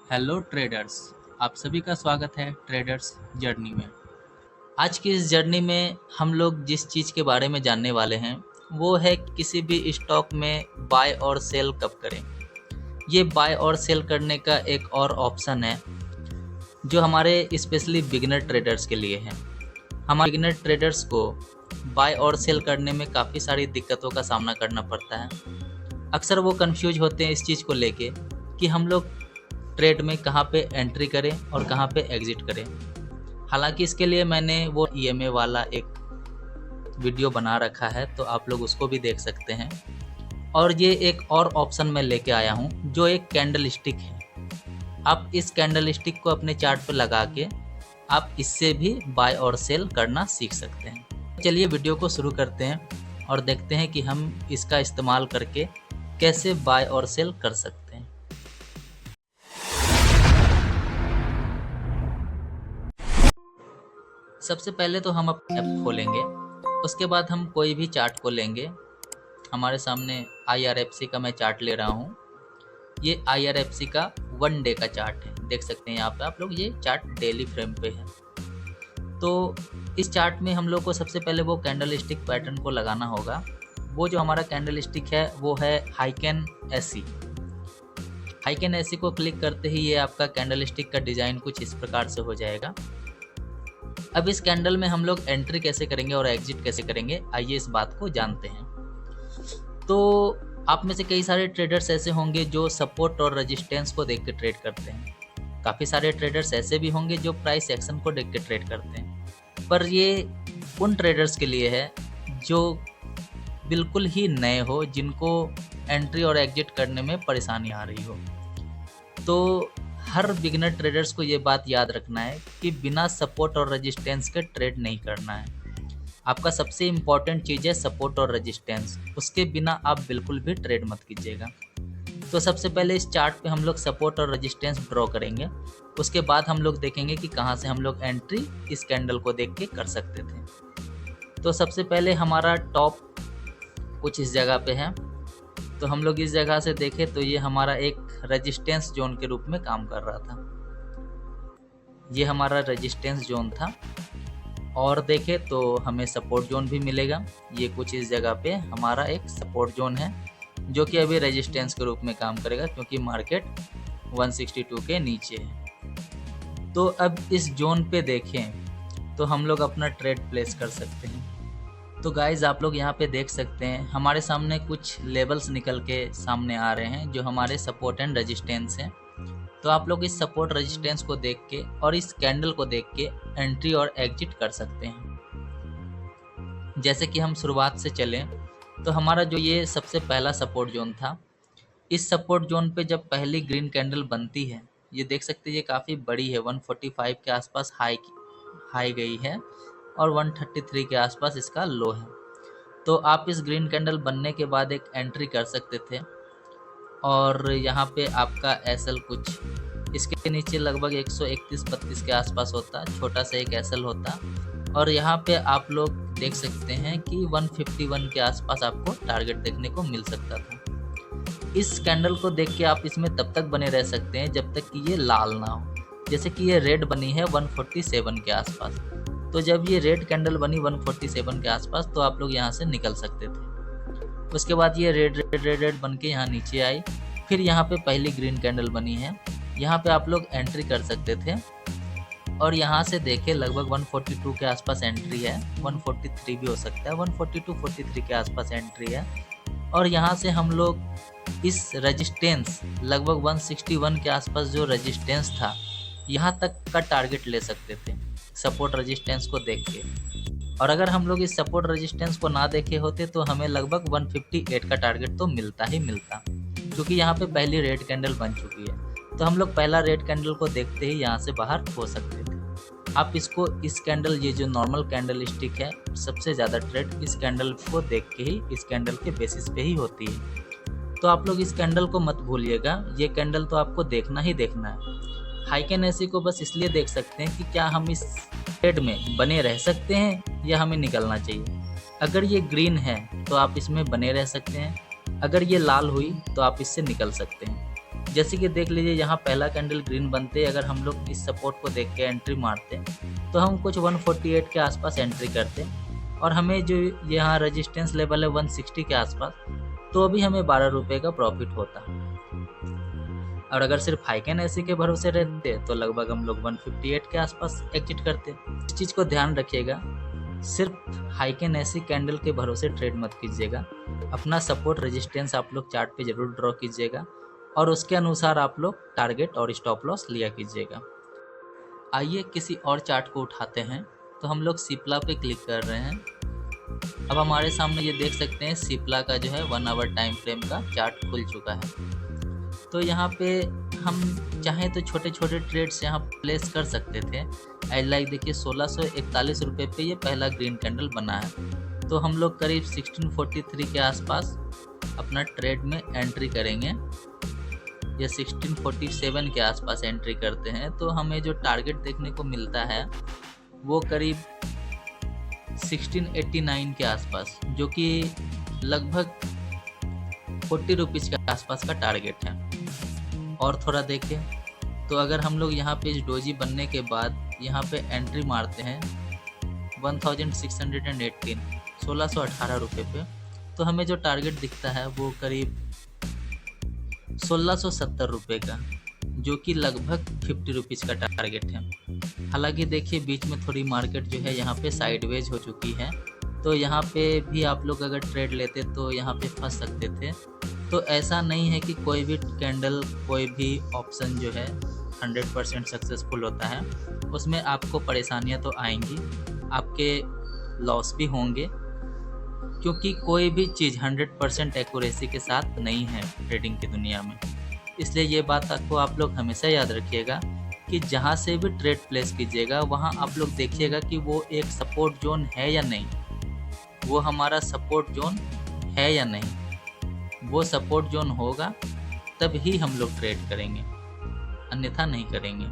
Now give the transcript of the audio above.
Hello traders. आप सभी का स्वागत है ट्रेडर्स जर्नी में। आज की इस जर्नी में हम लोग जिस चीज़ के बारे में जानने वाले हैं वो है किसी भी स्टॉक में बाय और सेल कब करें। ये बाय और सेल करने का एक और ऑप्शन है जो हमारे स्पेशली बिगिनर ट्रेडर्स के लिए है। हमारे बिगिनर ट्रेडर्स को बाय और सेल करने में काफ़ी सारी दिक्कतों का सामना करना पड़ता है। अक्सर वो कंफ्यूज होते हैं इस चीज़ को लेके कि हम लोग ट्रेड में कहाँ पे एंट्री करें और कहाँ पे एग्ज़िट करें। हालांकि इसके लिए मैंने वो ईएमए वाला एक वीडियो बना रखा है, तो आप लोग उसको भी देख सकते हैं। और ये एक और ऑप्शन मैं लेके आया हूँ जो एक कैंडल स्टिक है। आप इस कैंडल स्टिक को अपने चार्ट पर लगा के आप इससे भी बाय और सेल करना सीख सकते हैं। चलिए वीडियो को शुरू करते हैं और देखते हैं कि हम इसका इस्तेमाल करके कैसे बाय और सेल कर सकते हैं। सबसे पहले तो हम अपना ऐप खोलेंगे, उसके बाद हम कोई भी चार्ट को लेंगे। हमारे सामने IRFC का मैं चार्ट ले रहा हूँ। ये IRFC का 1 डे का चार्ट है, देख सकते हैं यहाँ पे आप लोग। ये चार्ट डेली फ्रेम पे है। तो इस चार्ट में हम लोग को सबसे पहले वो कैंडल स्टिक पैटर्न को लगाना होगा। वो जो हमारा कैंडल स्टिक है वो है हाइकेन एसी। हाइकेन एसी को क्लिक करते ही ये आपका कैंडल स्टिक का डिज़ाइन कुछ इस प्रकार से हो जाएगा। अब इस कैंडल में हम लोग एंट्री कैसे करेंगे और एग्जिट कैसे करेंगे, आइए इस बात को जानते हैं। तो आप में से कई सारे ट्रेडर्स ऐसे होंगे जो सपोर्ट और रेजिस्टेंस को देख के ट्रेड करते हैं। काफ़ी सारे ट्रेडर्स ऐसे भी होंगे जो प्राइस एक्शन को देख के ट्रेड करते हैं। पर ये उन ट्रेडर्स के लिए है जो बिल्कुल ही नए हो, जिनको एंट्री और एग्जिट करने में परेशानी आ रही हो। तो हर बिगिनर ट्रेडर्स को ये बात याद रखना है कि बिना सपोर्ट और रेजिस्टेंस के ट्रेड नहीं करना है। आपका सबसे इम्पॉर्टेंट चीज़ है सपोर्ट और रेजिस्टेंस, उसके बिना आप बिल्कुल भी ट्रेड मत कीजिएगा। तो सबसे पहले इस चार्ट पे हम लोग सपोर्ट और रेजिस्टेंस ड्रॉ करेंगे। उसके बाद हम लोग देखेंगे कि कहाँ से हम लोग एंट्री इस कैंडल को देख के कर सकते थे। तो सबसे पहले हमारा टॉप कुछ इस जगह पे है। तो हम लोग इस जगह से देखें तो ये हमारा एक रेजिस्टेंस जोन के रूप में काम कर रहा था। ये हमारा रेजिस्टेंस जोन था। और देखें तो हमें सपोर्ट जोन भी मिलेगा। ये कुछ इस जगह पे हमारा एक सपोर्ट जोन है जो कि अभी रेजिस्टेंस के रूप में काम करेगा क्योंकि मार्केट 162 के नीचे है। तो अब इस जोन पे देखें तो हम लोग अपना ट्रेड प्लेस कर सकते हैं। तो गाइज़ आप लोग यहाँ पे देख सकते हैं हमारे सामने कुछ लेवल्स निकल के सामने आ रहे हैं जो हमारे सपोर्ट एंड रेजिस्टेंस हैं। तो आप लोग इस सपोर्ट रेजिस्टेंस को देख के और इस कैंडल को देख के एंट्री और एग्जिट कर सकते हैं। जैसे कि हम शुरुआत से चलें तो हमारा जो ये सबसे पहला सपोर्ट जोन था, इस सपोर्ट जोन पे जब पहली ग्रीन कैंडल बनती है, ये देख सकते हैं ये काफ़ी बड़ी है, 145 के आसपास हाई गई है और 133 के आसपास इसका लो है। तो आप इस ग्रीन कैंडल बनने के बाद एक एंट्री कर सकते थे और यहाँ पे आपका एसएल कुछ इसके नीचे लगभग 131-32 के आसपास होता, छोटा सा एक एसएल होता। और यहाँ पे आप लोग देख सकते हैं कि 151 के आसपास आपको टारगेट देखने को मिल सकता था। इस कैंडल को देख के आप इसमें तब तक बने रह सकते हैं जब तक कि ये लाल ना हो। जैसे कि ये रेड बनी है 147 के आसपास, तो जब ये रेड कैंडल बनी 147 के आसपास तो आप लोग यहाँ से निकल सकते थे। उसके बाद ये रेड बन के यहाँ नीचे आई। फिर यहाँ पे पहली ग्रीन कैंडल बनी है, यहाँ पे आप लोग एंट्री कर सकते थे और यहाँ से देखे लगभग 142 के आसपास एंट्री है, 143 भी हो सकता है, 142-43 के आसपास एंट्री है। और यहाँ से हम लोग इस रेजिस्टेंस लगभग 161 के आसपास जो रेजिस्टेंस था यहाँ तक का टारगेट ले सकते थे सपोर्ट रेजिस्टेंस को देख के। और अगर हम लोग इस सपोर्ट रेजिस्टेंस को ना देखे होते तो हमें लगभग 158 का टारगेट तो मिलता ही मिलता, क्योंकि यहाँ पे पहली रेड कैंडल बन चुकी है। तो हम लोग पहला रेड कैंडल को देखते ही यहाँ से बाहर हो सकते थे। आप इसको इस कैंडल, ये जो नॉर्मल कैंडल स्टिक है, सबसे ज़्यादा ट्रेड इस कैंडल को देख के ही, इस कैंडल के बेसिस पे ही होती है। तो आप लोग इस कैंडल को मत भूलिएगा, ये कैंडल तो आपको देखना ही देखना है। हाइकेन एसी को बस इसलिए देख सकते हैं कि क्या हम इस ट्रेड में बने रह सकते हैं या हमें निकलना चाहिए। अगर ये ग्रीन है तो आप इसमें बने रह सकते हैं, अगर ये लाल हुई तो आप इससे निकल सकते हैं। जैसे कि देख लीजिए यहाँ पहला कैंडल ग्रीन बनते अगर हम लोग इस सपोर्ट को देख के एंट्री मारते तो हम कुछ 148 के आसपास एंट्री करते और हमें जो यहाँ रेजिस्टेंस लेवल है 160 के आसपास, तो अभी हमें 12 रुपये का प्रॉफिट होता। और अगर सिर्फ हाइकेन ऐसी के भरोसे रहते तो लगभग हम लोग 158 के आसपास एग्जिट करते। इस चीज़ को ध्यान रखिएगा, सिर्फ हाइकेन ऐसी कैंडल के भरोसे ट्रेड मत कीजिएगा। अपना सपोर्ट रेजिस्टेंस आप लोग चार्ट पे जरूर ड्रॉ कीजिएगा और उसके अनुसार आप लोग टारगेट और स्टॉप लॉस लिया कीजिएगा। आइए किसी और चार्ट को उठाते हैं। तो हम लोग सिप्ला पे क्लिक कर रहे हैं। अब हमारे सामने ये देख सकते हैं सिप्ला का जो है 1 आवर टाइम फ्रेम का चार्ट खुल चुका है। तो यहाँ पे हम चाहें तो छोटे छोटे ट्रेड्स यहाँ प्लेस कर सकते थे। लाइक देखिए 1641 रुपये पे ये पहला ग्रीन कैंडल बना है, तो हम लोग करीब 1643 के आसपास अपना ट्रेड में एंट्री करेंगे या 1647 के आसपास एंट्री करते हैं। तो हमें जो टारगेट देखने को मिलता है वो करीब 1689 के आसपास, जो कि लगभग 40 रुपीज़ के आसपास का टारगेट है। और थोड़ा देखें तो अगर हम लोग यहाँ पे इस डोजी बनने के बाद यहाँ पे एंट्री मारते हैं 1618 1618 रुपये पे, तो हमें जो टारगेट दिखता है वो करीब 1670 रुपये का, जो कि लगभग 50 रुपीज़ का टारगेट है। हालांकि देखिए बीच में थोड़ी मार्केट जो है यहाँ पे साइडवेज हो चुकी है, तो यहाँ पे भी आप लोग अगर ट्रेड लेते तो यहाँ पे फंस सकते थे। तो ऐसा नहीं है कि कोई भी कैंडल कोई भी ऑप्शन जो है 100% सक्सेसफुल होता है, उसमें आपको परेशानियाँ तो आएंगी, आपके लॉस भी होंगे, क्योंकि कोई भी चीज़ 100% एक्यूरेसी के साथ नहीं है ट्रेडिंग की दुनिया में। इसलिए ये बात आपको आप लोग हमेशा याद रखिएगा कि जहाँ से भी ट्रेड प्लेस कीजिएगा वहाँ आप लोग देखिएगा कि वो एक सपोर्ट जोन है या नहीं, वो हमारा सपोर्ट जोन है या नहीं। वो सपोर्ट जोन होगा तब ही हम लोग ट्रेड करेंगे, अन्यथा नहीं करेंगे।